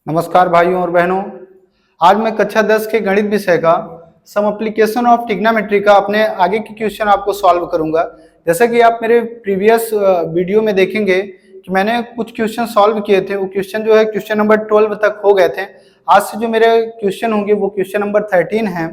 नमस्कार भाइयों और बहनों। आज मैं कक्षा 10 के गणित विषय का सम एप्लीकेशन ऑफ ट्रिग्नोमेट्री का अपने आगे की क्वेश्चन आपको सॉल्व करूंगा। जैसा कि आप मेरे प्रीवियस वीडियो में देखेंगे कि मैंने कुछ क्वेश्चन सॉल्व किए थे। वो क्वेश्चन जो है क्वेश्चन नंबर 12 तक हो गए थे। आज से जो मेरे क्वेश्चन होंगे वो क्वेश्चन नंबर 13 है।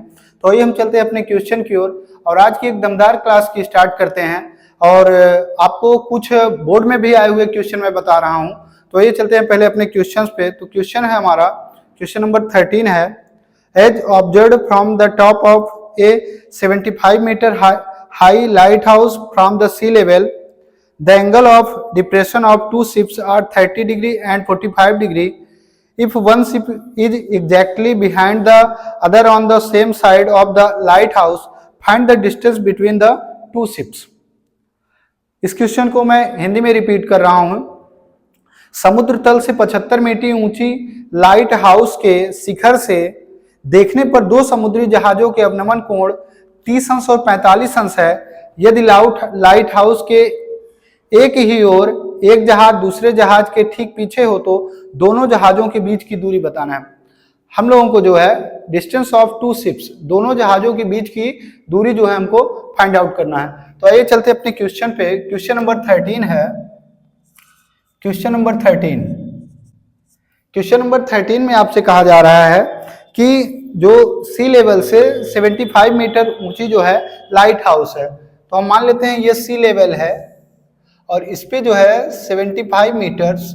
तो आइए हम चलते हैं अपने क्वेश्चन की ओर और आज की एक दमदार क्लास की स्टार्ट करते हैं। और आपको कुछ बोर्ड में भी आए हुए क्वेश्चन मैं बता रहा हूँ। तो ये चलते हैं पहले अपने क्वेश्चंस पे। तो क्वेश्चन है हमारा क्वेश्चन नंबर 13 है, as observed from the top of a 75 metre high lighthouse from the sea level the angle of depression of two ships are 30 degree and 45 degree if one ship is exactly behind the other on the same side of the lighthouse find the distance between the two ships। इस question को मैं हिंदी में repeat कर रहा हूं। समुद्र तल से 75 मीटर ऊंची लाइट हाउस के शिखर से देखने पर दो समुद्री जहाजों के अवनमन कोण 30 अंश और 45 अंश है। यदि लाइट हाउस के एक ही ओर एक जहाज दूसरे जहाज के ठीक पीछे हो तो दोनों जहाजों के बीच की दूरी बताना है। हम लोगों को जो है डिस्टेंस ऑफ टू शिप्स, दोनों जहाजों के बीच की दूरी जो है हमको फाइंड आउट करना है। तो आइए चलते अपने क्वेश्चन पे। क्वेश्चन नंबर 13 है, क्वेश्चन नंबर 13। क्वेश्चन नंबर 13 में आपसे कहा जा रहा है कि जो सी लेवल से 75 मीटर ऊंची जो है लाइट हाउस है। तो हम मान लेते हैं ये सी लेवल है और इस पे जो है 75 मीटर्स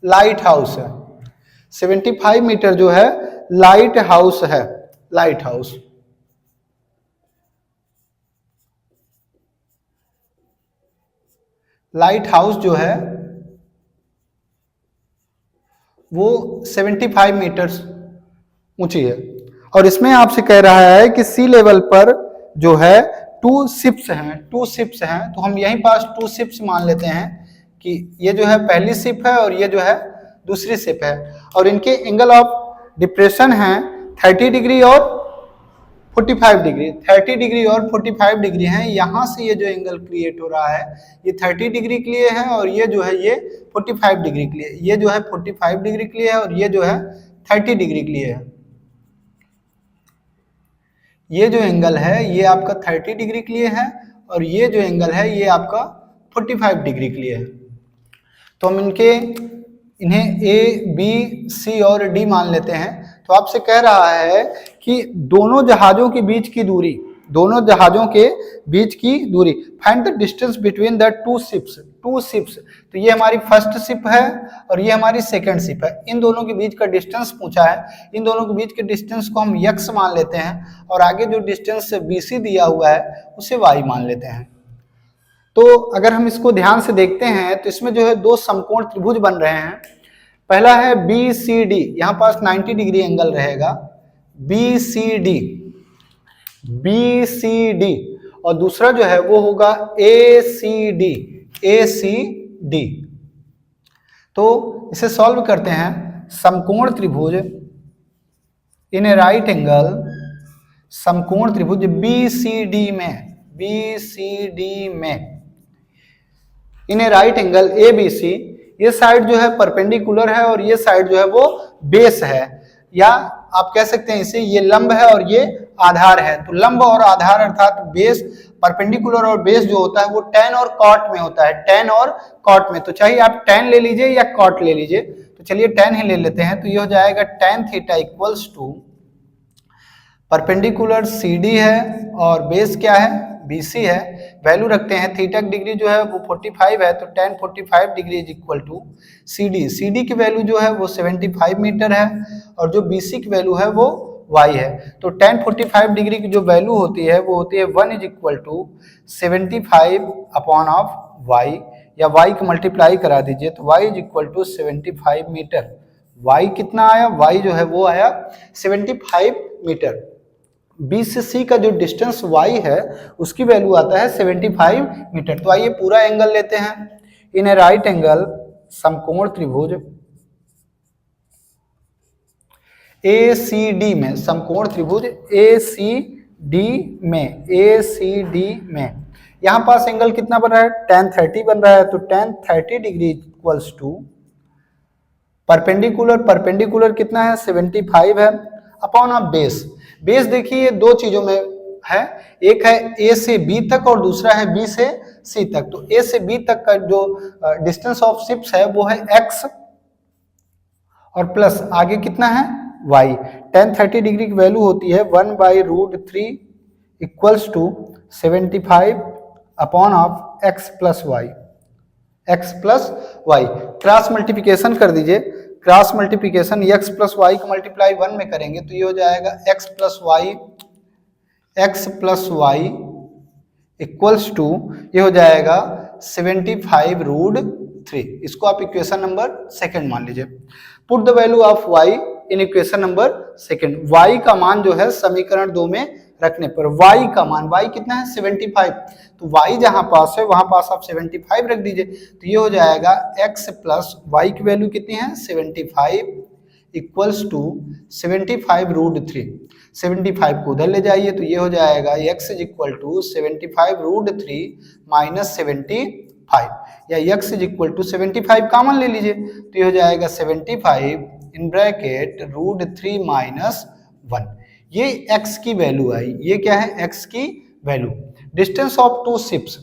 लाइट हाउस है। 75 मीटर जो है लाइट हाउस है। लाइट हाउस लाइट हाउस जो है वो 75 मीटर्स ऊंची है और इसमें आपसे कह रहा है कि सी लेवल पर जो है टू शिप्स हैं। तो हम यहीं पास टू शिप्स मान लेते हैं कि ये जो है पहली शिप है और ये जो है दूसरी शिप है और इनके एंगल ऑफ डिप्रेशन है 30 डिग्री और 45 डिग्री। 30 डिग्री और 45 डिग्री हैं। यहाँ से ये जो एंगल क्रिएट हो रहा है ये 30 डिग्री के लिए है और ये जो है ये 45 डिग्री के लिए, ये जो है 45 डिग्री के लिए है और ये जो है 30 डिग्री के लिए है। ये जो एंगल है ये आपका 30 डिग्री के लिए है और ये जो एंगल है ये आपका 45 डिग्री के लिए है। तो हम इन्हें ए, बी, सी और डी मान लेते हैं। तो आपसे कह रहा है कि दोनों जहाजों के बीच की दूरी find the distance between the two ships. तो ये हमारी फर्स्ट शिप है और ये हमारी सेकंड शिप है। इन दोनों के बीच का डिस्टेंस पूछा है। इन दोनों के बीच के डिस्टेंस को हम x मान लेते हैं और आगे जो डिस्टेंस BC दिया हुआ है उसे y मान लेते हैं। तो अगर हम इसको ध्यान से देखते हैं तो इसमें जो है दो समकोण त्रिभुज बन रहे हैं। पहला है BCD, यहाँ पास 90 डिग्री एंगल रहेगा BCD और दूसरा जो है वो होगा ACD। तो इसे सॉल्व करते हैं। समकोण त्रिभुज इन ए राइट एंगल, समकोण त्रिभुज BCD में इन ए राइट एंगल ABC, ये साइड जो है परपेंडिकुलर है और ये साइड जो है वो बेस है, या आप कह सकते हैं इसे ये लंब है और ये आधार है। तो लंब और आधार अर्थात बेस, परपेंडिकुलर और बेस जो होता है वो tan और cot में होता है। tan और cot में, तो चाहिए आप tan ले लीजिए या cot ले लीजिए। तो चलिए tan ही ले लेते हैं। तो ये हो जाएगा tan theta equals to perpendicular CD है और बेस क्या है BC है। वैल्यू रखते हैं, थीटा की डिग्री जो है वो 45 है तो tan 45 degree is equal to CD की वैल्यू जो है वो 75 मीटर है और जो BC की वैल्यू है वो y है। तो tan 45 डिग्री की जो वैल्यू होती है वो होती है 1 is equal to 75 upon of y, या y को मल्टीप्लाई करा दीजिए तो y is equal to 75 metre. y कितना आया, y जो है वो आया 75 मीटर। B से C का जो डिस्टेंस y है उसकी वैल्यू आता है 75 मीटर। तो आइए पूरा एंगल लेते हैं। इन ए राइट एंगल समकोण त्रिभुज ACD में, समकोण त्रिभुज ACD में यहाँ पास एंगल कितना बन रहा है tan 30 बन रहा है। तो tan 30 degree equals to perpendicular कितना है 75 है अपॉन ऑफ बेस। बेस देखिए दो चीजों में है, एक है ए से बी तक और दूसरा है बी से सी तक। तो ए से बी तक का जो डिस्टेंस ऑफ शिप्स है वो है x और प्लस आगे कितना है y। tan 30 डिग्री की वैल्यू होती है 1/√3 equals to 75 upon of x plus y. Cross multiplication कर दीजिए, cross multiplication x plus y को मल्टीप्लाई 1 में करेंगे तो ये हो जाएगा x plus y equals to ये हो जाएगा 75√3। इसको आप इक्वेशन नंबर सेकंड मान लीजिए। Put the value of y in equation number second. y का मान जो है समीकरण 2 में रखने पर y का मान, y कितना है 75, तो y जहां पास है वहां पास आप 75 रख दीजिए तो ये हो जाएगा x प्लस y की वैल्यू कितनी है 75 इक्वल्स टू 75√3। 75 को उधर ले जाइए तो ये हो जाएगा x is equal to 75√3 minus 75 या x is equal to 75 common ले लीजिए तो ये हो जाएगा 75 इन ब्रैकेट √3 माइनस 1। ये x की वैल्यू आई, ये क्या है x की value. Distance of two ships,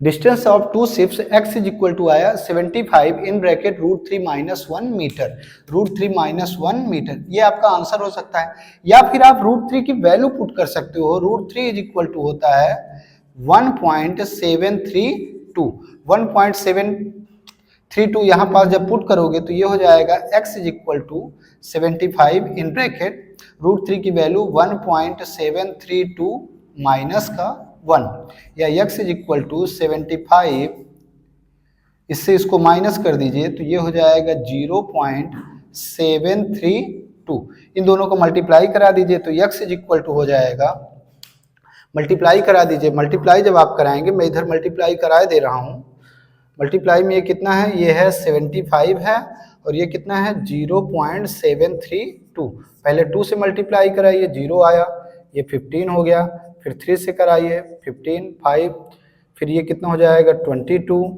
distance of two ships x is equal to आया 75 in bracket √3 minus 1 metre. √3 minus 1 metre ये आपका आंसर हो सकता है, या फिर आप √3 की वैल्यू पुट कर सकते हो। √3 इज इक्वल टू होता है 1.732। 1.732 यहाँ पास जब पुट करोगे तो ये हो जाएगा x is equal to 75 in bracket √3 की वैल्यू 1.732 माइनस का 1 या x इज इक्वल टू 75, इससे इसको माइनस कर दीजिए तो ये हो जाएगा 0.732। इन दोनों को मल्टीप्लाई करा दीजिए तो x इज इक्वल टू हो जाएगा, मल्टीप्लाई करा दीजिए। मल्टीप्लाई जब आप कराएंगे, मैं इधर मल्टीप्लाई कराए दे रहा हूँ, मल्टीप्लाई में ये कितना है, ये है 75 है और ये कितना है 0.732। पहले 2 से मल्टीप्लाई कराइए 0 आया, ये 15 हो गया, फिर 3 से कराइए 15, 5, फिर ये कितना हो जाएगा 22,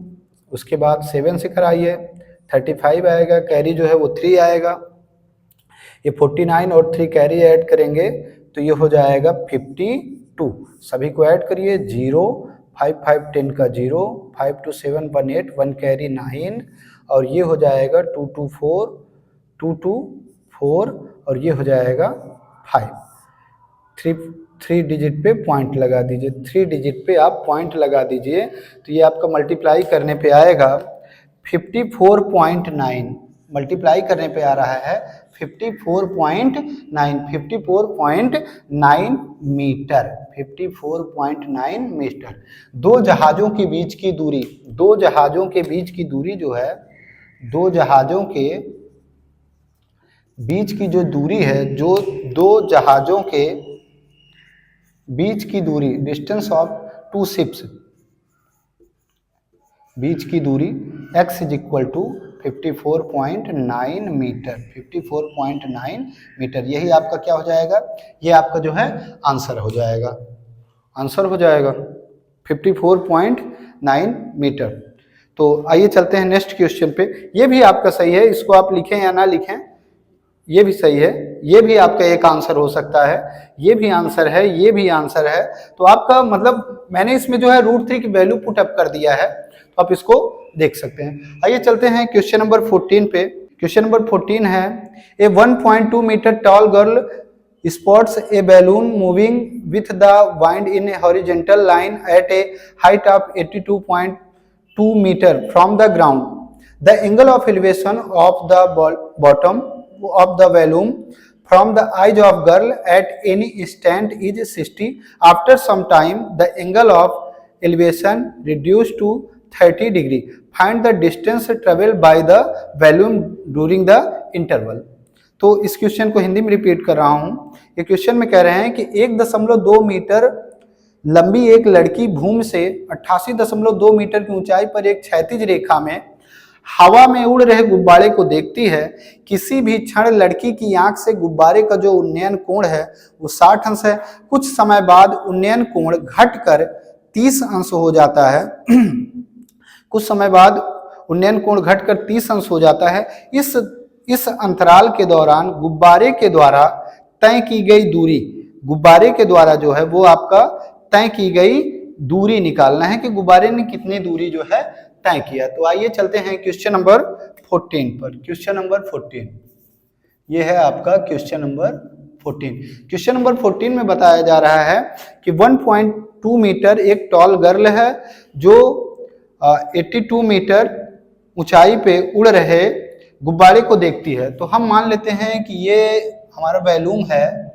उसके बाद 7 से कराइए 35 आएगा, कैरी जो है वो 3 आएगा, ये 49 और 3 कैरी ऐड करेंगे तो ये हो जाएगा 52। सभी को ऐड करिए 0, 5 5 10 का 0, 5 2 7 1 8, 1 कैरी 9 और ये हो जाएगा 2 2 4, 2 2 4 और ये हो जाएगा 5। 3 डिजिट पे पॉइंट लगा दीजिए, 3 डिजिट पे आप पॉइंट लगा दीजिए तो ये आपका मल्टीप्लाई करने पे आएगा 54.9। मल्टीप्लाई करने पे आ रहा है 54.9 मीटर, 54.9 मीटर। दो जहाज़ों के बीच की दूरी, दो जहाज़ों के बीच की दूरी जो है, दो जहाज़ों के बीच की जो दूरी है, जो दो जहाज़ों के बीच की दूरी, डिस्टेंस ऑफ टू शिप्स, बीच की दूरी x is equal to 54.9 metre, 54.9 metre. यही आपका क्या हो जाएगा, ये आपका जो है आंसर हो जाएगा, आंसर हो जाएगा 54.9 मीटर। तो आइए चलते हैं नेक्स्ट क्वेश्चन पे। ये भी आपका सही है, इसको आप लिखें या ना लिखें ये भी सही है, ये भी आपका एक आंसर हो सकता है, ये भी आंसर है, ये भी आंसर है। तो आपका मतलब मैंने इसमें जो है √3 की वैल्यू पुट अप कर दिया है तो आप इसको देख सकते हैं। आइए चलते हैं क्वेश्चन नंबर 14 पे। क्वेश्चन नंबर 14 है, a 1.2 metre tall girl spots a balloon moving with the wind in a horizontal line at a height of 82.2 meter from the ground. The angle of elevation of the bottom of the balloon from the eyes of girl at any instant is 60. After some time, the angle of elevation reduced to 30 degree. Find the distance traveled by the balloon during the interval. तो इस question को हिंदी में repeat कर रहा हूँ। ये question में कह रहे हैं कि 1.2 मीटर लंबी एक लड़की भूमि से 88.2 मीटर की ऊंचाई पर एक क्षैतिज रेखा में हवा में उड़ रहे गुब्बारे को देखती है। किसी भी क्षण लड़की की आंख से गुब्बारे का जो उन्नयन कोण है वो 60 अंश है। कुछ समय बाद उन्नयन कोण घटकर 30 अंश हो जाता है। कुछ समय बाद उन्नयन कोण घटकर 30 अंश हो जाता है। इस अंतराल के दौरान गुब्बारे के द्वारा तय की गई दूरी, गुब्बारे के द्वारा जो है वो आपका तय की गई दूरी निकालना है कि गुब्बारे ने कितनी दूरी जो है तय किया। तो आइए चलते हैं क्वेश्चन नंबर 14 पर। क्वेश्चन नंबर 14 ये है आपका क्वेश्चन नंबर 14। क्वेश्चन नंबर 14 में बताया जा रहा है कि 1.2 मीटर एक टॉल गर्ल है जो 82 मीटर ऊंचाई पे उड़ रहे गुब्बारे को देखती है। तो हम मान लेते हैं कि ये हमारा वॉल्यूम है,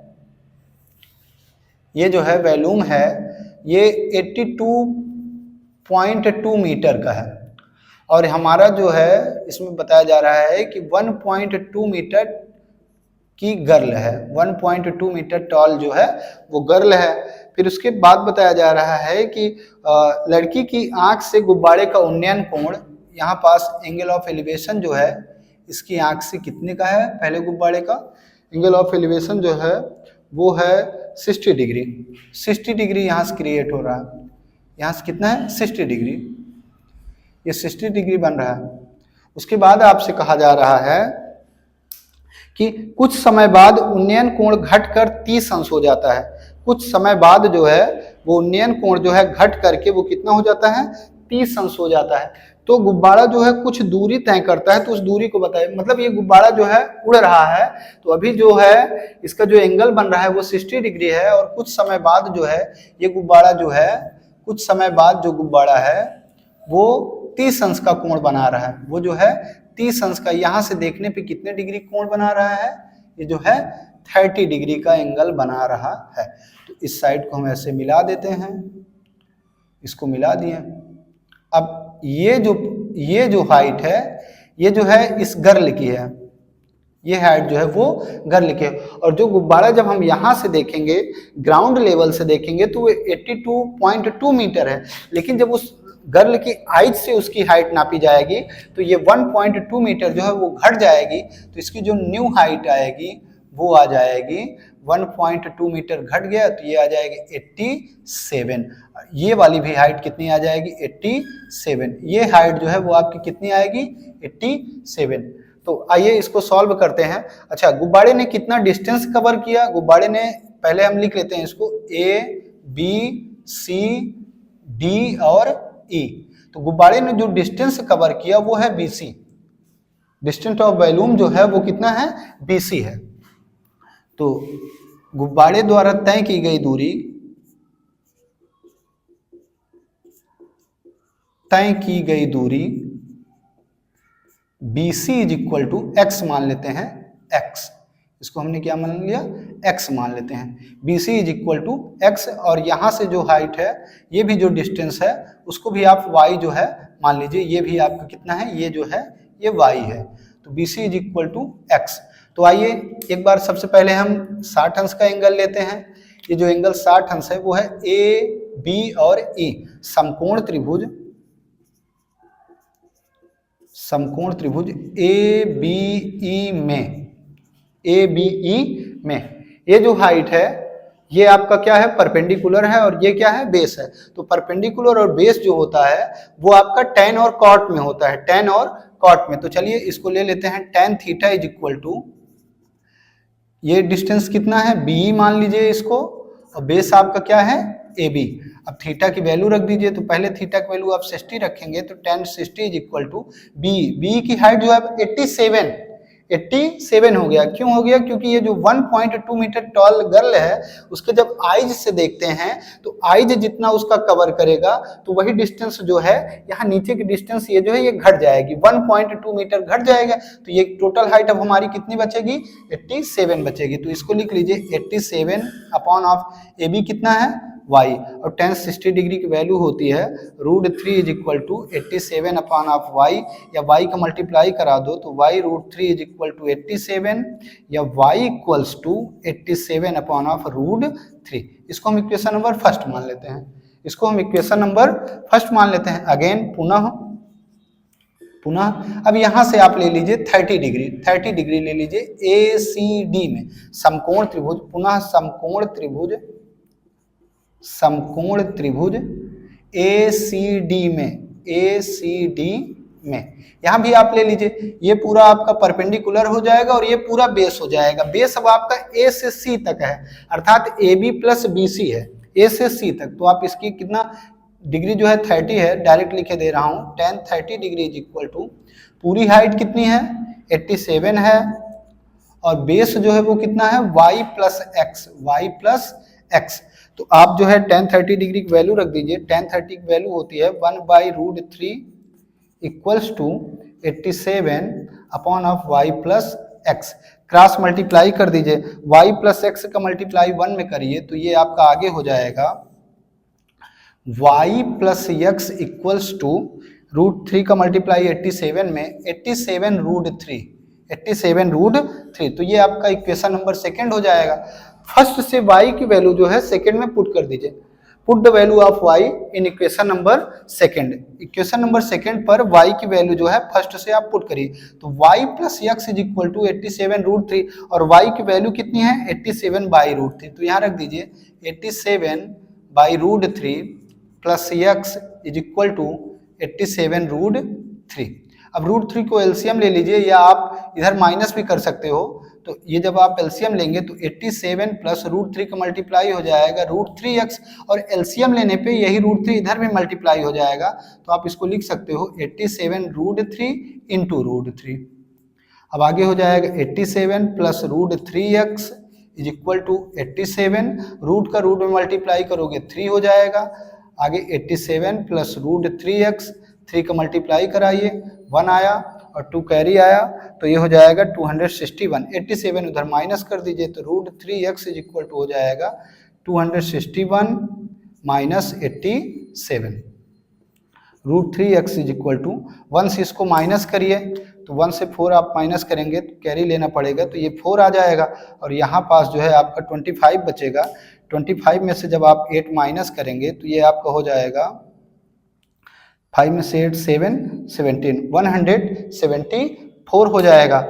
ये जो है वॉल्यूम है ये 82.2 मीटर का है और हमारा जो है इसमें बताया जा रहा है कि 1.2 मीटर की गर्ल है, 1.2 मीटर टॉल जो है वो गर्ल है। फिर उसके बाद बताया जा रहा है कि लड़की की आंख से गुब्बारे का उन्नयन कोण, यहाँ पास एंगल ऑफ एलिवेशन जो है इसकी आंख से कितने का है, पहले गुब्बारे का एंगल ऑफ एलिवेशन जो है वो है 60 डिग्री। 60 डिग्री यहाँ से क्रिएट हो रहा है, यहाँ से कितना है 60 डिग्री, ये 60 डिग्री बन रहा है। उसके बाद आपसे कहा जा रहा है कि कुछ समय बाद उन्नयन कोण घटकर 30 अंश हो जाता है। कुछ समय बाद जो है वो उन्नयन कोण जो है घट करके वो कितना हो जाता है 30 अंश हो जाता है। तो गुब्बारा जो है कुछ दूरी तय करता है, तो उस दूरी को बताए, मतलब ये गुब्बारा जो है उड़ रहा है तो अभी जो है इसका जो एंगल बन रहा है वो 60 डिग्री है और कुछ समय बाद जो है ये गुब्बारा जो है, कुछ समय बाद जो गुब्बारा है वो 30 अंश का कोण बना रहा है। वो जो है 30 अंश का, यहाँ से देखने पे कितने डिग्री कोण बना रहा है, ये जो है 30 डिग्री का एंगल बना रहा है। तो इस साइड को हम ऐसे मिला देते हैं, इसको मिला दिए। अब ये जो हाइट है ये जो है इस गर्ल की है, ये हाइट जो है वो गर्ल की है। और जो गुब्बारा जब हम यहाँ से देखेंगे, ग्राउंड लेवल से देखेंगे तो वो 82.2 मीटर है, लेकिन जब उस गर्ल की आइज से उसकी हाइट नापी जाएगी तो ये 1.2 मीटर जो है वो घट जाएगी। तो इसकी जो न्यू हाइट आएगी वो आ जाएगी 1.2 मीटर घट गया तो ये आ जाएगी 87। ये वाली भी हाइट कितनी आ जाएगी 87। ये हाइट जो है वो आपकी कितनी आएगी 87। तो आइए इसको सॉल्व करते हैं। अच्छा, गुब्बारे ने कितना डिस्टेंस कवर किया, गुब्बारे ने, पहले हम लिख लेते हैं इसको A B C D और E। तो गुब्बारे ने जो डिस्टेंस कवर किया वो है BC, डिस्टेंस ऑफ वॉल्यूम जो है वो कितना है BC है। तो गुब्बारे द्वारा तय की गई दूरी, तय की गई दूरी BC is equal to x मान लेते हैं, x, इसको हमने क्या मान लिया x मान लेते हैं। BC is equal to x और यहाँ से जो हाइट है, ये भी जो डिस्टेंस है उसको भी आप y जो है मान लीजिए, ये भी आपका कितना है, ये जो है ये y है। तो BC is equal to x। तो आइए एक बार सबसे पहले हम 60 अंश का एंगल लेते हैं। ये जो एंगल 60 अंश है वो है A B और E, समकोण त्रिभुज, समकोण त्रिभुज ABE में, ABE में ये जो हाइट है ये आपका क्या है परपेंडिकुलर है और ये क्या है बेस है। तो परपेंडिकुलर और बेस जो होता है वो आपका tan और cot में होता है, tan और cot में। तो चलिए इसको ले लेते हैं, tan theta is equal to, ये डिस्टेंस कितना है BE मान लीजिए इसको, और बेस आपका क्या है AB। अब थीटा की वैल्यू रख दीजिए, तो पहले थीटा की वैल्यू आप 60 रखेंगे तो tan 60 is equal to BE की हाइट जो है 87 हो गया। क्यों हो गया, क्योंकि ये जो 1.2 मीटर टॉल गर्ल है उसके जब आइज से देखते हैं तो आइज जितना उसका कवर करेगा तो वही डिस्टेंस जो है यहाँ नीचे की डिस्टेंस ये जो है ये घट जाएगी, 1.2 मीटर घट जाएगा। तो ये टोटल हाइट अब हमारी कितनी बचेगी 87 बचेगी। तो इसको लिख लीजिए 87 अपॉन ऑफ AB कितना है y, और tan 60 डिग्री की वैल्यू होती है √3 is equal to 87 upon of y, या y का मल्टीप्लाई करा दो तो y √3 इज इक्वल टू 87 या y equals to 87 upon of √3। इसको हम इक्वेशन नंबर फर्स्ट मान लेते हैं, इसको हम इक्वेशन नंबर फर्स्ट मान लेते हैं। अगेन पुनः अब यहाँ से आप ले लीजिए 30 डिग्री ले लीजिए ACD में समकोण त्रिभुज, पुनः समकोण त्रिभुज ACD में, ACD में। यहाँ भी आप ले लीजिए, ये पूरा आपका परपेंडिकुलर हो जाएगा और ये पूरा बेस हो जाएगा। बेस अब आपका ए से सी तक है, अर्थात A B plus B C है, ए से सी तक। तो आप इसकी कितना डिग्री जो है 30 है, डायरेक्ट लिखे दे रहा हूँ, tan 30 degree is equal to पूरी हाइट कितनी है 87 है, और बेस जो है वो कितना है y प्लस एक्स। तो आप जो है tan 30 डिग्री की वैल्यू रख दीजिए। tan 30 की वैल्यू होती है 1/√3 equals to 87 upon of y plus x. Cross multiply कर दीजिए, y प्लस एक्स का मल्टीप्लाई 1 में करिए तो ये आपका आगे हो जाएगा y plus x equals to √3 का मल्टीप्लाई 87 में 87√3 तो ये आपका इक्वेशन नंबर सेकंड हो जाएगा। फर्स्ट से y की वैल्यू जो है सेकंड में पुट कर दीजिए, put the value of y in equation number second. Equation number second पर y की वैल्यू जो है फर्स्ट से आप पुट करिए, तो y plus x is equal to 87√3 और y की वैल्यू कितनी है 87/√3। तो यहाँ रख दीजिए 87/√3 plus x is equal to 87√3। अब √3 को एलसीएम ले लीजिए, या आप इधर माइनस भी कर सकते हो। तो ये जब आप एलसीएम लेंगे तो 87 प्लस √3 का मल्टीप्लाई हो जाएगा √3x, और एलसीएम लेने पे यही √3 इधर भी मल्टीप्लाई हो जाएगा। तो आप इसको लिख सकते हो 87√3 इंटू √3। अब आगे हो जाएगा 87 plus √3x is equal to 87, root का रूट में मल्टीप्लाई करोगे 3 हो जाएगा। आगे 87 प्लस √3x, 3 का मल्टीप्लाई कराइए 1 आया और 2 कैरी आया, तो ये हो जाएगा 261। 87 उधर माइनस कर दीजिए तो √3x इज इक्वल टू हो जाएगा 261 minus 87। √3x is equal to 1 से इसको माइनस करिए, तो 1 से 4 आप माइनस करेंगे तो कैरी लेना पड़ेगा, तो ये 4 आ जाएगा और यहाँ पास जो है आपका 25 बचेगा। 25 में से जब आप 8 माइनस करेंगे तो ये आपका हो जाएगा 5 में से 8 7 17 174 हो जाएगा।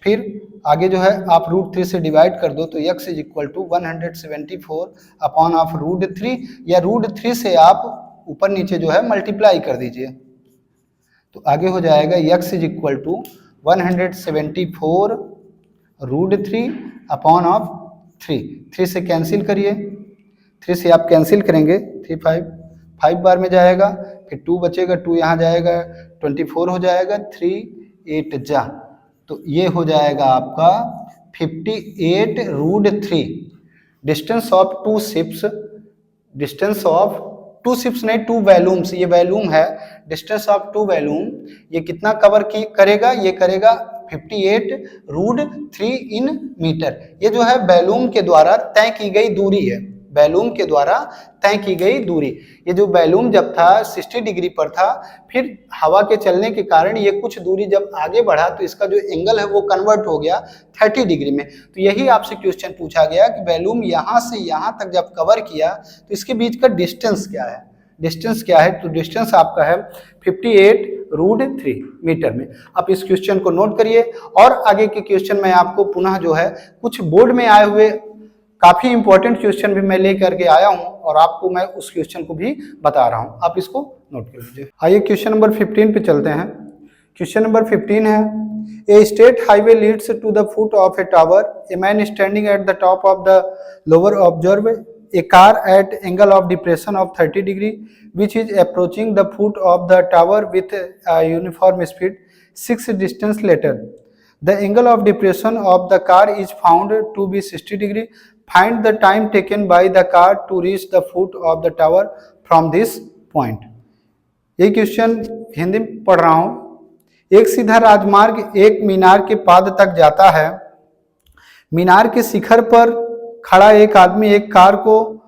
फिर आगे जो है आप √3 से डिवाइड कर दो तो x is equal to 174 upon of √3, या √3 से आप ऊपर नीचे जो है मल्टीप्लाई कर दीजिए, तो आगे हो जाएगा x is equal to 174 √3 upon of 3 से कैंसिल करिए, 3 से आप कैंसिल करेंगे 3 5 बार में जाएगा, फिर 2 बचेगा, 2 यहाँ जाएगा 24 हो जाएगा, 3 8 जा, तो ये हो जाएगा आपका 58√3। Distance of 2 ships, distance of 2 ships नहीं 2 वैल्यूम्स, ये वैल्यूम है, डिस्टेंस ऑफ 2 वैल्यूम ये कितना कवर करेगा, ये करेगा 58√3 इन मीटर। ये जो है वैल्यूम के द्वारा तय की गई दूरी है, वैल्यूम के द्वारा तय की गई दूरी। ये जो वैल्यूम जब था 60 डिग्री पर था, फिर हवा के चलने के कारण ये कुछ दूरी जब आगे बढ़ा तो इसका जो एंगल है वो कन्वर्ट हो गया 30 डिग्री में। तो यही आपसे क्वेश्चन पूछा गया कि वैल्यूम यहाँ से यहाँ तक जब कवर किया तो इसके बीच का डिस्टेंस क्या है, डिस्टेंस क्या है, तो डिस्टेंस आपका है 58√3 मीटर में। आप इस क्वेश्चन को नोट करिए, और आगे के क्वेश्चन में आपको पुनः जो है कुछ बोर्ड में आए हुए काफी इंपॉर्टेंट क्वेश्चन भी मैं लेकर के आया हूं और आपको मैं उस क्वेश्चन को भी बता रहा हूं, आप इसको नोट कर लीजिए। आइए क्वेश्चन नंबर 15 पे चलते हैं। क्वेश्चन नंबर 15 है, a state highway leads to the foot of a tower, a man standing at the top of the lower observe a car at angle of depression of 30 degree which is approaching the foot of the tower with a uniform speed 6 distance later. The angle of depression of the car is found to be 60 degree. Find the time taken by the car to reach the foot of the tower from this point. ये question Hindi में पढ़ रहा हूं। एक सीधा राजमार्ग एक मीनार के पाद तक जाता है। मीनार के शिखर पर खड़ा एक आदमी एक कार को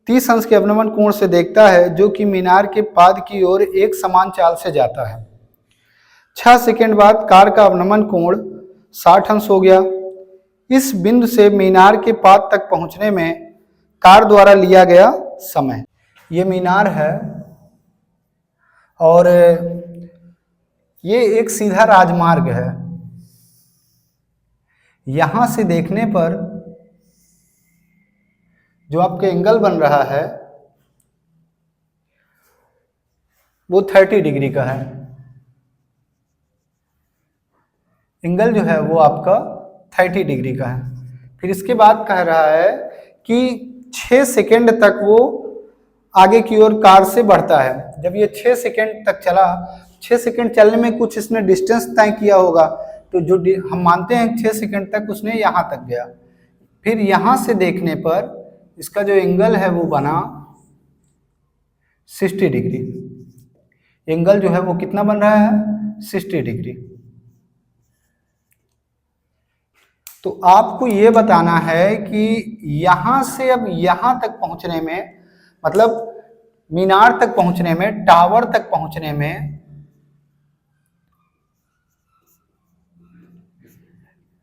30 अंश के अवनमन कोण से देखता है, जो कि मीनार के पाद की ओर एक समान चाल से जाता है। 6 सेकंड बाद कार का अवनमन कोण 60 अंश हो गया। इस बिंदु से मीनार के पाद तक पहुंचने में कार द्वारा लिया गया समय। ये मीनार है और ये एक सीधा राजमार्ग है। यहां से देखने पर जो आपके एंगल बन रहा है वो 30 डिग्री का है। एंगल जो है वो आपका 30 डिग्री का है। फिर इसके बाद कह रहा है कि 6 सेकेंड तक वो आगे की ओर कार से बढ़ता है। जब ये 6 सेकेंड तक चला, 6 सेकेंड चलने में कुछ इसने डिस्टेंस तय किया होगा, तो जो हम मानते हैं 6 सेकेंड तक उसने यहाँ तक गया। फिर यहाँ से देखने पर इसका जो एंगल है वो बना 60 डिग्री। एंगल जो है वो कितना बन रहा है? 60 डिग्री। तो आपको ये बताना है कि यहां से अब यहां तक पहुंचने में, मतलब मीनार तक पहुंचने में, टावर तक पहुंचने में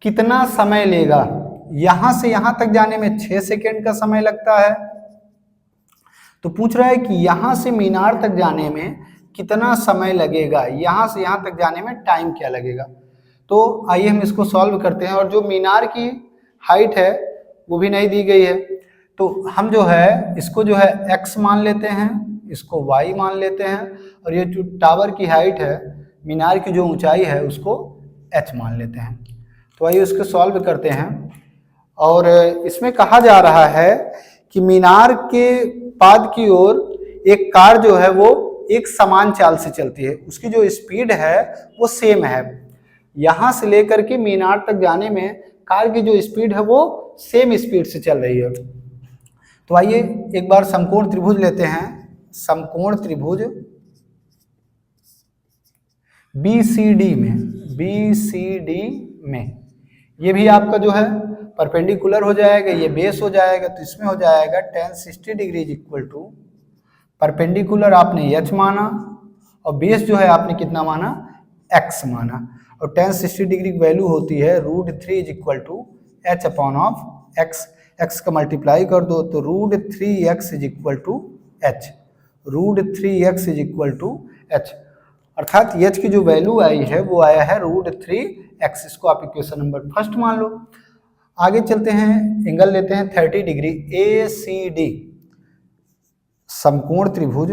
कितना समय लेगा। यहां से यहां तक जाने में 6 सेकेंड का समय लगता है। तो पूछ रहा है कि यहां से मीनार तक जाने में कितना समय लगेगा, यहां से यहां तक जाने में टाइम क्या लगेगा। तो आइए हम इसको सॉल्व करते हैं। और जो मीनार की हाइट है वो भी नहीं दी गई है, तो हम जो है इसको जो है x मान लेते हैं, इसको y मान लेते हैं, और ये जो टावर की हाइट है, मीनार की जो ऊंचाई है, उसको h मान लेते हैं। तो आइए उसको सॉल्व करते हैं। और इसमें कहा जा रहा है कि मीनार के पाद की ओर एक कार जो है वो एक समान चाल से चलती है, उसकी जो स्पीड है वो सेम है। यहां से लेकर के मीनार तक जाने में कार की जो स्पीड है वो सेम स्पीड से चल रही है। तो आइए एक बार समकोण त्रिभुज लेते हैं। समकोण त्रिभुज BCD में ये भी आपका जो है परपेंडिकुलर हो जाएगा, ये बेस हो जाएगा, तो इसमें हो जाएगा tan 60 degree is equal to perpendicular आपने h माना और बेस जो है आपने कितना माना? x माना। और tan 60 डिग्री की वैल्यू होती है √3 is equal to h upon of x। x का मल्टीप्लाई कर दो तो √3x is equal to h। √3x is equal to h, अर्थात h की जो वैल्यू आई है वो आया है √3x। इसको आप इक्वेशन नंबर फर्स्ट मान लो। आगे चलते हैं, एंगल लेते हैं 30 डिग्री ACD। समकोण त्रिभुज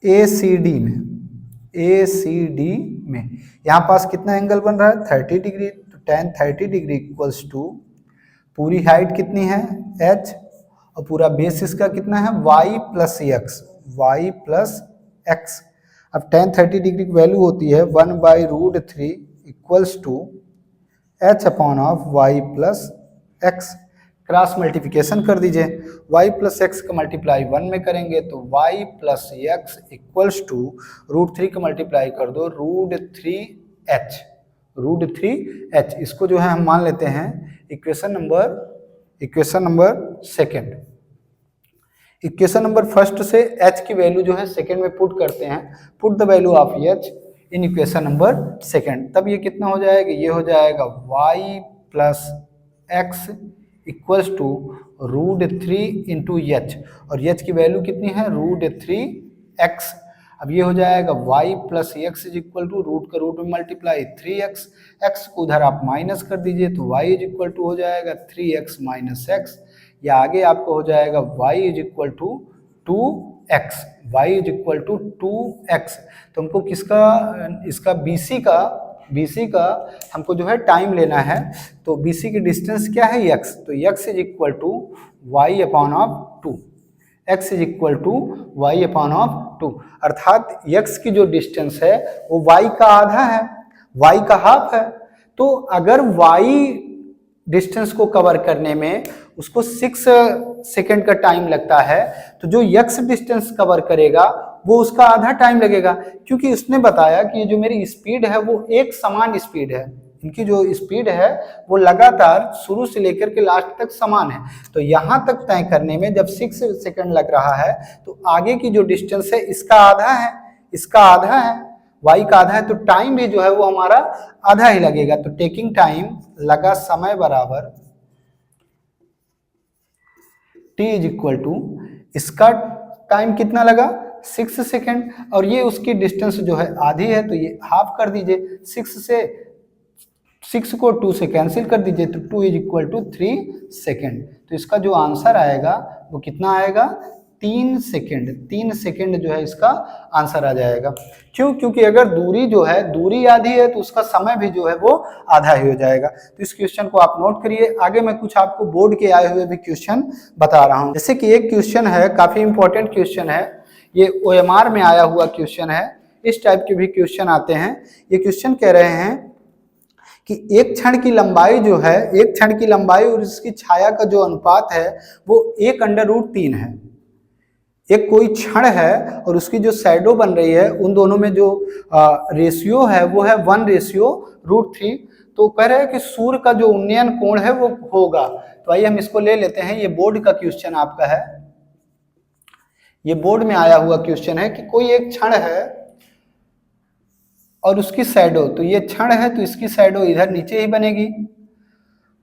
ACD में यहाँ पास कितना एंगल बन रहा है? 30 डिग्री। तो tan 30 डिग्री इक्वल्स टू पूरी हाइट कितनी है? h, और पूरा बेस इसका कितना है? y plus x। अब tan 30 डिग्री की वैल्यू होती है 1/√3 equals to h upon of y plus x। Cross multiplication कर दीजिए, y प्लस एक्स का मल्टीप्लाई 1 में करेंगे तो y plus x equals to √3 का मल्टीप्लाई कर दो √3h। इसको जो है हम मान लेते हैं equation number second. Equation number first से h की वैल्यू जो है सेकेंड में पुट करते हैं। Put the value of h in equation number second, तब ये कितना हो जाएगा? ये हो जाएगा y plus x equals to √3 into h, और h की वैल्यू कितनी है? √3x। अब ये हो जाएगा y plus x is equal to root का रूट में मल्टीप्लाई 3x। x को उधर आप माइनस कर दीजिए तो y इज इक्वल टू हो जाएगा 3x माइनस एक्स, या आगे आपको हो जाएगा y is equal to 2x। y is equal to 2x। तो हमको इसका BC का हमको जो है टाइम लेना है, तो BC की डिस्टेंस क्या है? x। तो x is equal to y upon of 2। x is equal to y upon of 2, अर्थात x की जो डिस्टेंस है वो y का आधा है, y का हाफ है। तो अगर y डिस्टेंस को कवर करने में उसको 6 सेकेंड का टाइम लगता है, तो जो x डिस्टेंस कवर करेगा वो उसका आधा टाइम लगेगा, क्योंकि उसने बताया कि जो मेरी स्पीड है वो एक समान स्पीड है। इनकी जो स्पीड है वो लगातार शुरू से लेकर के लास्ट तक समान है। तो यहाँ तक तय करने में जब 6 सेकेंड लग रहा है, तो आगे की जो डिस्टेंस है इसका आधा है, y का आधा है, तो टाइम भी जो है वो हमारा आधा ही लगेगा। तो टेकिंग टाइम लगा समय बराबर t इज इक्वल टू, इसका टाइम कितना लगा? 6 सेकेंड, और ये उसकी डिस्टेंस जो है आधी है, तो ये हाफ कर दीजिए। 6 को 2 से कैंसिल कर दीजिए तो 2 इज इक्वल टू 3 सेकेंड। तो इसका जो आंसर आएगा वो कितना आएगा? 3 सेकेंड जो है इसका आंसर आ जाएगा। क्यों? क्योंकि अगर दूरी जो है, दूरी आधी है तो उसका समय भी जो है वो आधा ही हो जाएगा। तो इस क्वेश्चन को आप नोट करिए। आगे मैं कुछ आपको बोर्ड के आए हुए भी क्वेश्चन बता रहा हूं। जैसे कि एक क्वेश्चन है, काफी इंपॉर्टेंट क्वेश्चन है, ये OMR में आया हुआ क्वेश्चन है। इस टाइप के भी क्वेश्चन आते हैं। ये क्वेश्चन कह रहे हैं कि एक क्षण की लंबाई जो है, एक क्षण की लंबाई और इसकी छाया का जो अनुपात है वो 1/√3 है। एक कोई क्षण है और उसकी जो शैडो बन रही है, उन दोनों में जो रेशियो है वो है 1/√3। तो कह रहे हैं कि सूर्य का जो उन्नयन कोण है वो होगा। तो आइए हम इसको ले लेते हैं। ये बोर्ड का क्वेश्चन आपका है, ये बोर्ड में आया हुआ क्वेश्चन है कि कोई एक क्षण है और उसकी शैडो, तो ये क्षण है तो इसकी शैडो इधर नीचे ही बनेगी।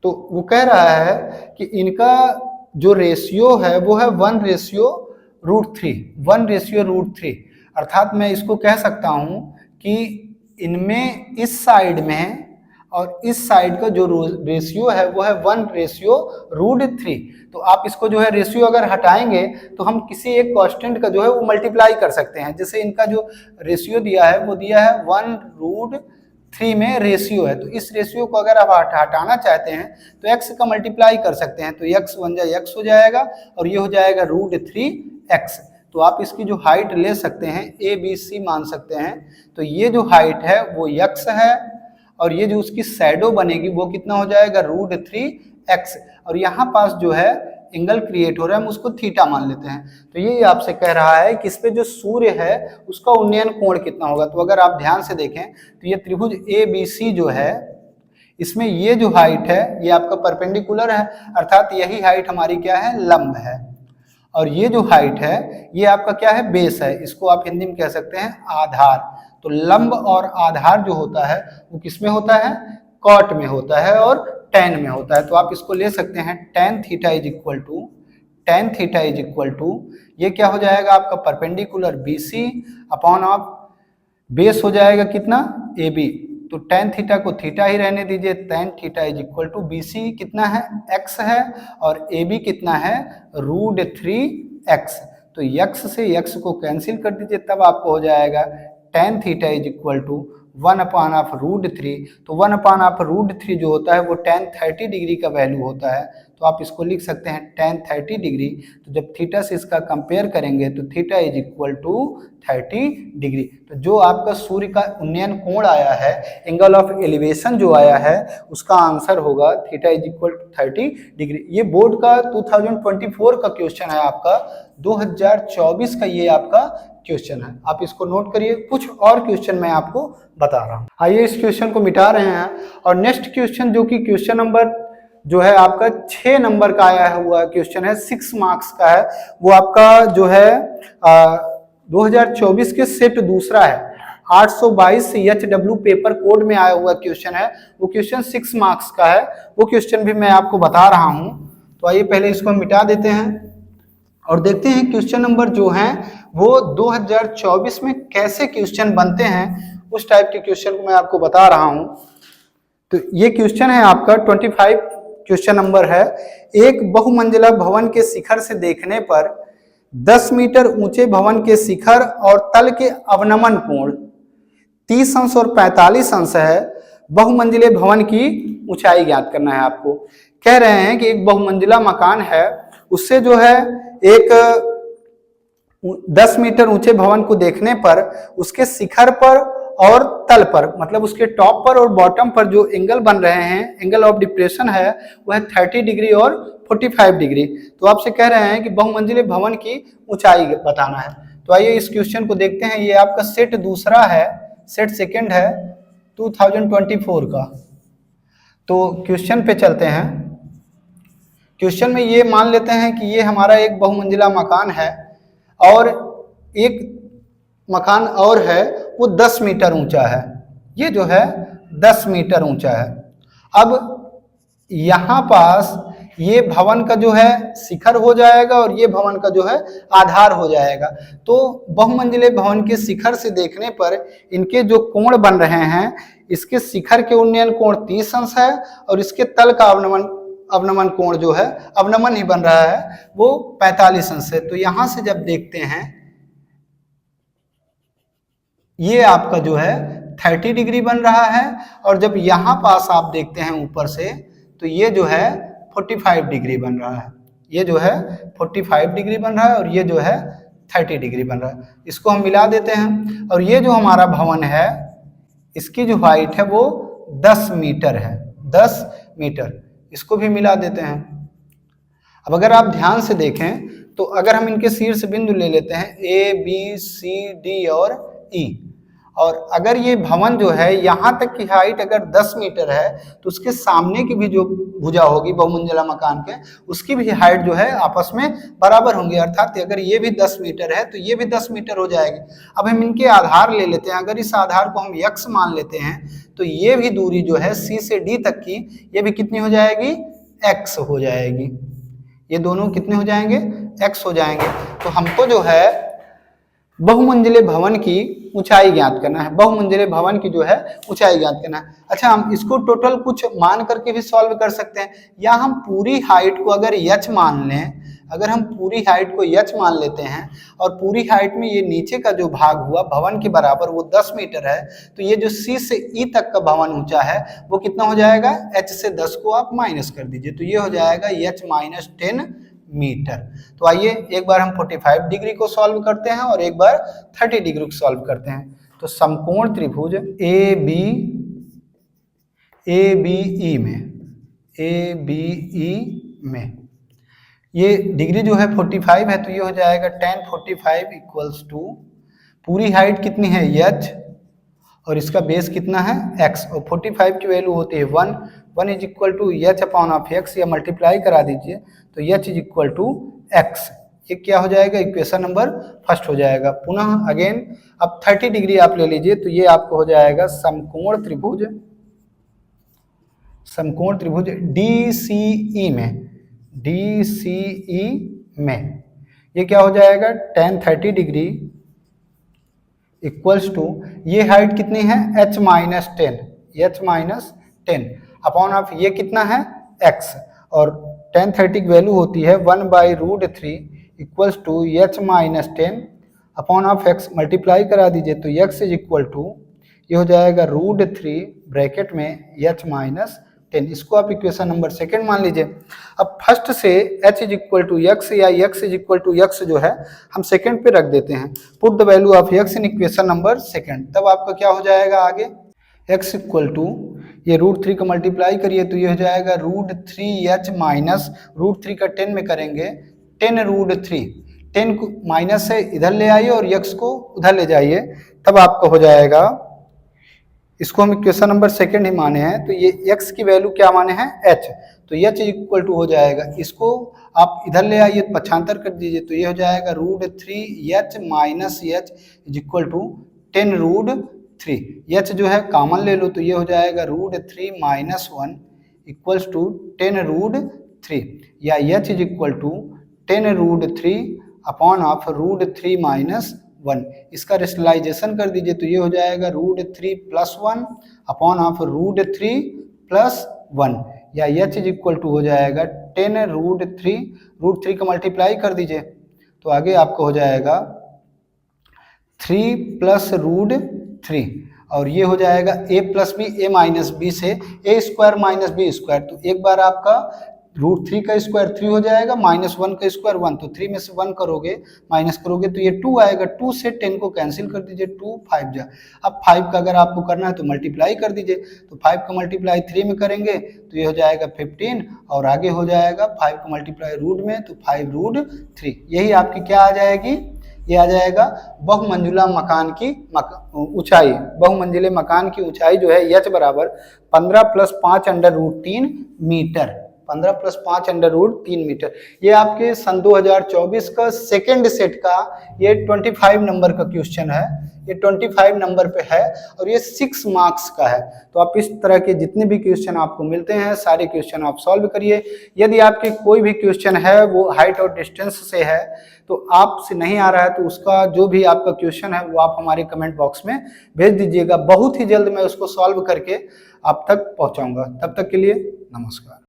तो वो कह रहा है कि इनका जो रेशियो है वो है 1/√3 अर्थात मैं इसको कह सकता हूं कि इनमें इस साइड में और इस साइड का जो रेशियो है वो है 1/√3। तो आप इसको जो है रेशियो अगर हटाएंगे तो हम किसी एक कांस्टेंट का जो है वो मल्टीप्लाई कर सकते हैं। जैसे इनका जो रेशियो दिया है वो दिया है 1/√3 में रेशियो है, तो इस रेशियो को अगर आप हटाना चाहते हैं तो x का मल्टीप्लाई कर सकते हैं। तो x 1 x हो जाएगा और ये हो जाएगा √3x। तो आप इसकी जो हाइट ले सकते हैं ABC मान सकते हैं। तो ये जो हाइट है वो x है और ये जो उसकी शैडो बनेगी वो कितना हो जाएगा √3x। और यहाँ पास जो है एंगल क्रिएट हो रहा है, हम उसको थीटा मान लेते हैं। तो ये आपसे कह रहा है कि इस पे जो सूर्य है उसका उन्नयन कोण कितना होगा। तो अगर आप ध्यान से देखें तो ये त्रिभुज ABC जो है, इसमें ये जो हाइट है ये आपका परपेंडिकुलर है, अर्थात यही हाइट हमारी क्या है, लंब है। और ये जो हाइट है ये आपका क्या है, बेस है। इसको आप हिंदी में कह सकते हैं आधार। तो लंब और आधार जो होता है वो किस में होता है, कॉट में होता है और tan में होता है। तो आप इसको ले सकते हैं tan theta is equal to ये क्या हो जाएगा आपका परपेंडिकुलर BC अपॉन आप बेस हो जाएगा कितना, AB। तो tan थीटा को थीटा ही रहने दीजिए। tan theta is equal to BC कितना है, x है और AB कितना है, √3x। तो x से x को कैंसिल कर दीजिए, तब आपको हो जाएगा tan theta is equal to 1/√3। तो 1/√3 जो होता है वो tan 30 डिग्री का वैल्यू होता है। तो आप इसको लिख सकते हैं tan 30 डिग्री। तो जब थीटा से इसका कंपेयर करेंगे तो theta is equal to 30 degree. तो जो आपका सूर्य का उन्नयन कोण आया है, एंगल ऑफ एलिवेशन जो आया है, उसका आंसर होगा theta is equal to 30 degree. ये बोर्ड का 2024 का क्वेश्चन है, आपका 2024 का ये आपका क्वेश्चन है। आप इसको नोट करिए। कुछ और क्वेश्चन मैं आपको बता रहा हूँ। आइए इस क्वेश्चन को मिटा रहे हैं और नेक्स्ट क्वेश्चन जो कि क्वेश्चन नंबर जो है आपका 6 नंबर का आया हुआ क्वेश्चन है, 6 मार्क्स का है। वो आपका जो है 2024 के सेट दूसरा है, 822 HW पेपर कोड में आया हुआ क्वेश्चन है। वो क्वेश्चन 6 मार्क्स का है, वो क्वेश्चन भी मैं आपको बता रहा हूँ। तो आइए पहले इसको मिटा देते हैं और देखते हैं क्वेश्चन नंबर जो हैं वो 2024 में कैसे क्वेश्चन बनते हैं, उस टाइप के क्वेश्चन को मैं आपको बता रहा हूं। तो ये क्वेश्चन है आपका 25 क्वेश्चन नंबर है। एक बहुमंजिला भवन के शिखर से देखने पर 10 मीटर ऊंचे भवन के शिखर और तल के अवनमन कोण 30 अंश और 45 अंश है। बहुमंजिले भवन की ऊंचाई ज्ञात करना है आपको। कह रहे हैं कि एक बहुमंजिला मकान है, उससे जो है एक 10 मीटर ऊंचे भवन को देखने पर उसके शिखर पर और तल पर, मतलब उसके टॉप पर और बॉटम पर जो एंगल बन रहे हैं, एंगल ऑफ डिप्रेशन है वो है 30 डिग्री और 45 डिग्री। तो आपसे कह रहे हैं कि बहुमंजिले भवन की ऊंचाई बताना है। तो आइए इस क्वेश्चन को देखते हैं। ये आपका सेट दूसरा है, सेट सेकंड है 2024 का। तो क्वेश्चन पे चलते हैं। क्वेश्चन में ये मान लेते हैं कि ये हमारा एक बहुमंजिला मकान है और एक मकान और है वो 10 मीटर ऊंचा है। ये जो है 10 मीटर ऊंचा है। अब यहाँ पास ये भवन का जो है शिखर हो जाएगा और ये भवन का जो है आधार हो जाएगा। तो बहुमंजिले भवन के शिखर से देखने पर इनके जो कोण बन रहे हैं, इसके शिखर के उन्नयन कोण 30 अंश है और इसके तल का अवनमन अवनमन कोण जो है अवनमन ही बन रहा है वो 45 अंश है। तो यहां से जब देखते हैं ये आपका जो है 30 डिग्री बन रहा है, और जब यहां पास आप देखते हैं ऊपर से तो ये जो है 45 डिग्री बन रहा है। ये जो है 45 डिग्री बन रहा है और ये जो है 30 डिग्री बन रहा है। इसको हम मिला देते हैं और ये जो हमारा भवन है इसकी जो हाइट है वो 10 मीटर है, 10 मीटर। इसको भी मिला देते हैं। अब अगर आप ध्यान से देखें तो अगर हम इनके शीर्ष बिंदु ले लेते हैं ए बी सी डी और ई, और अगर ये भवन जो है यहाँ तक की हाइट अगर 10 मीटर है तो उसके सामने की भी जो भुजा होगी बहुमंजिला मकान के उसकी भी हाइट जो है आपस में बराबर होंगी, अर्थात अगर ये भी 10 मीटर है तो ये भी 10 मीटर हो जाएगी। अब हम इनके आधार ले लेते हैं। अगर इस आधार को हम x मान लेते हैं तो ये भी दूरी जो है C से D तक की ये भी कितनी हो जाएगी, x हो जाएगी। ये दोनों कितने हो जाएंगे, x हो जाएंगे। तो हमको जो है बहुमंजिले भवन की ऊंचाई ज्ञात करना है, बहुमंजिले भवन की जो है ऊंचाई ज्ञात करना है। अच्छा, हम इसको टोटल कुछ मान करके भी सॉल्व कर सकते हैं, या हम पूरी हाइट को अगर h मान लें, अगर हम पूरी हाइट को h मान लेते हैं और पूरी हाइट में ये नीचे का जो भाग हुआ भवन के बराबर वो 10 मीटर है, तो ये जो C से E तक का भवन ऊंचा है वो कितना हो जाएगा, h से 10 को आप माइनस कर दीजिए तो ये हो जाएगा h माइनस 10 मीटर। तो आइए एक बार हम 45 डिग्री को सॉल्व करते हैं और एक बार 30 डिग्री को सॉल्व करते हैं। तो समकोण त्रिभुज ए बी ई में ये डिग्री जो है 45 है तो ये हो जाएगा tan 45 इक्वल्स टू पूरी हाइट कितनी है h और इसका बेस कितना है x, और 45 की वैल्यू होती है 1 is equal to H upon of X, या मल्टीप्लाई करा दीजिए तो H is equal to X. ये क्या हो जाएगा, इक्वेशन नंबर फर्स्ट हो जाएगा। पुनः अगेन अब 30 डिग्री आप ले लीजिए तो ये आपको हो जाएगा समकोण त्रिभुज DCE में ये क्या हो जाएगा tan 30 डिग्री इक्वल्स टू ये हाइट कितनी है h माइनस 10 अपॉन ऑफ ये कितना है x, और tan 30 की वैल्यू होती है 1/√3 equals to h minus 10 upon of x, multiply करा दीजिए तो x इज इक्वल टू ये हो जाएगा √3 ब्रैकेट में h माइनस 10। इसको आप इक्वेशन नंबर सेकंड मान लीजिए। अब फर्स्ट से h is equal to x या x is equal to x जो है हम सेकंड पे रख देते हैं। Put the value of x in equation number second, तब आपका क्या हो जाएगा आगे x इक्वल टू ये √3 का मल्टीप्लाई करिए तो ये हो जाएगा √3h माइनस √3 का 10 में करेंगे 10√3, 10 को माइनस से इधर ले आइए और x को उधर ले जाइए तब आपका हो जाएगा, इसको हम इक्वेशन नंबर सेकंड ही माने हैं तो ये x की वैल्यू क्या माने हैं h, तो h इक्वल टू हो जाएगा, इसको आप इधर ले आइए पक्षांतर कर दीजिए तो ये हो जाएगा √3h minus h is equal to 10√3। h जो है कॉमन ले लो तो ये हो जाएगा √3 माइनस 1 इक्वल्स टू 10√3, या h is equal to 10√3 upon of √3 minus 1। इसका रेशनलाइजेशन कर दीजिए तो ये हो जाएगा √3 प्लस 1 अपॉन ऑफ √3 प्लस 1, या h इज इक्वल टू हो जाएगा 10√3 का मल्टीप्लाई कर दीजिए तो आगे आपको हो जाएगा 3 प्लस √3, और ये हो जाएगा a plus B a minus B से a square minus B square, तो एक बार आपका √3 का स्क्वायर 3 हो जाएगा, माइनस 1 का स्क्वायर 1, तो 3 में से 1 करोगे माइनस करोगे तो ये 2 आएगा, 2 से 10 को कैंसिल कर दीजिए, 2 5 जा। अब 5 का अगर आपको करना है तो मल्टीप्लाई कर दीजिए, तो 5 का मल्टीप्लाई 3 में करेंगे तो ये हो जाएगा 15, और आगे हो जाएगा 5 का मल्टीप्लाई रूट में तो 5√3। यही आपकी क्या आ जाएगी, ये आ जाएगा बहुमंजिला मकान की ऊंचाई। बहुमंजिले मकान की ऊंचाई जो है h बराबर 15 प्लस 5 √3 मीटर, 15 प्लस 5 √3 मीटर। ये आपके सन 2024 का सेकेंड सेट का ये 25 नंबर का क्वेश्चन है, ये 25 नंबर पे है और ये 6 मार्क्स का है। तो आप इस तरह के जितने भी क्वेश्चन आपको मिलते हैं सारे क्वेश्चन आप सॉल्व करिए। यदि आपके कोई भी क्वेश्चन है वो हाइट और डिस्टेंस से है तो आपसे नहीं आ रहा है तो उसका जो भी आपका क्वेश्चन है वो आप हमारे कमेंट बॉक्स में भेज दीजिएगा, बहुत ही जल्द मैं उसको सॉल्व करके आप तक पहुंचाऊंगा। तब तक के लिए नमस्कार।